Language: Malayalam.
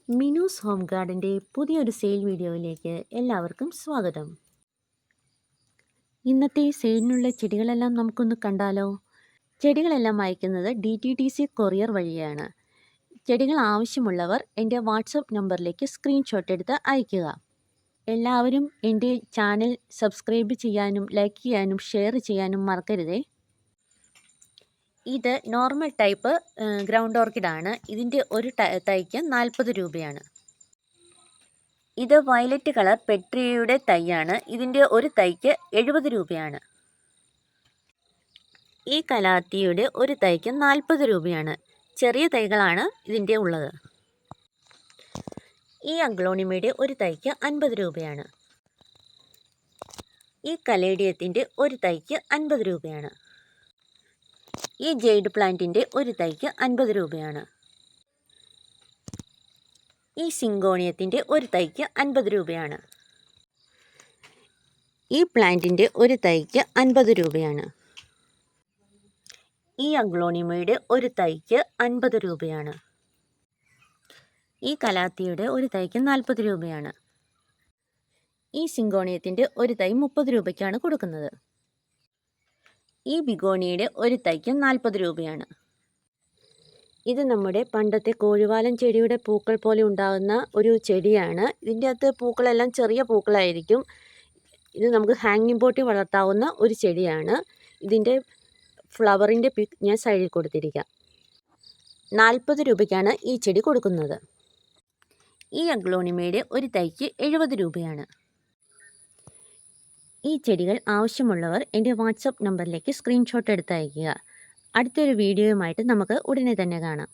മിനൂസ് ഹോം ഗാർഡൻ്റെ പുതിയൊരു സെയിൽ വീഡിയോയിലേക്ക് എല്ലാവർക്കും സ്വാഗതം. ഇന്നത്തെ സെയിലിനുള്ള ചെടികളെല്ലാം നമുക്കൊന്ന് കണ്ടാലോ? ചെടികളെല്ലാം അയക്കുന്നത് DTDC കൊറിയർ വഴിയാണ്. ചെടികൾ ആവശ്യമുള്ളവർ എൻ്റെ വാട്സപ്പ് നമ്പറിലേക്ക് സ്ക്രീൻഷോട്ട് എടുത്ത് അയയ്ക്കുക. എല്ലാവരും എൻ്റെ ചാനൽ സബ്സ്ക്രൈബ് ചെയ്യാനും ലൈക്ക് ചെയ്യാനും ഷെയർ ചെയ്യാനും മറക്കരുതേ. ഇത് നോർമൽ ടൈപ്പ് ഗ്രൗണ്ട് ഓർക്കിഡാണ്. ഇതിൻ്റെ ഒരു തൈക്ക് 40 രൂപയാണ്. ഇത് വയലറ്റ് കളർ പെട്രിയയുടെ തൈയാണ്. ഇതിൻ്റെ ഒരു തൈക്ക് 70 രൂപയാണ്. ഈ കലാത്തിയുടെ ഒരു തൈക്ക് 40 രൂപയാണ്. ചെറിയ തൈകളാണ് ഇതിൻ്റെ ഉള്ളത്. ഈ അഗ്ലോണിമയുടെ ഒരു തൈക്ക് 50 രൂപയാണ്. ഈ കലേഡിയത്തിൻ്റെ ഒരു തൈക്ക് 50 രൂപയാണ്. ഈ ജെയ്ഡ് പ്ലാന്റിൻ്റെ ഒരു തൈക്ക് 50 രൂപയാണ്. ഈ സിങ്കോണിയത്തിൻ്റെ ഒരു തൈക്ക് 50 രൂപയാണ്. ഈ പ്ലാന്റിൻ്റെ ഒരു തൈക്ക് 50 രൂപയാണ്. ഈ അഗ്ലോണിമയുടെ ഒരു തൈക്ക് 50 രൂപയാണ്. ഈ കലാത്തിയുടെ ഒരു തൈക്ക് 40 രൂപയാണ്. ഈ സിങ്കോണിയത്തിൻ്റെ ഒരു തൈ 30 രൂപയ്ക്കാണ് കൊടുക്കുന്നത്. ഈ ബിഗോണിയുടെ ഒരു തൈക്ക് 40 രൂപയാണ്. ഇത് നമ്മുടെ പണ്ടത്തെ കോഴിവാലൻ ചെടിയുടെ പൂക്കൾ പോലെ ഉണ്ടാകുന്ന ഒരു ചെടിയാണ്. ഇതിൻ്റെ അകത്ത് പൂക്കളെല്ലാം ചെറിയ പൂക്കളായിരിക്കും. ഇത് നമുക്ക് ഹാങ്ങിങ് പോട്ടിൽ വളർത്താവുന്ന ഒരു ചെടിയാണ്. ഇതിൻ്റെ ഫ്ലവറിൻ്റെ പിക്ക് ഞാൻ സൈഡിൽ കൊടുത്തിരിക്കാം. 40 രൂപയ്ക്കാണ് ഈ ചെടി കൊടുക്കുന്നത്. ഈ അഗ്ലോണിമയുടെ ഒരു തൈക്ക് 70 രൂപയാണ്. ഈ ചെടികൾ ആവശ്യമുള്ളവർ എൻ്റെ വാട്സപ്പ് നമ്പറിലേക്ക് സ്ക്രീൻഷോട്ട് എടുത്ത് അയയ്ക്കുക. അടുത്തൊരു വീഡിയോയുമായിട്ട് നമുക്ക് ഉടനെ തന്നെ കാണാം.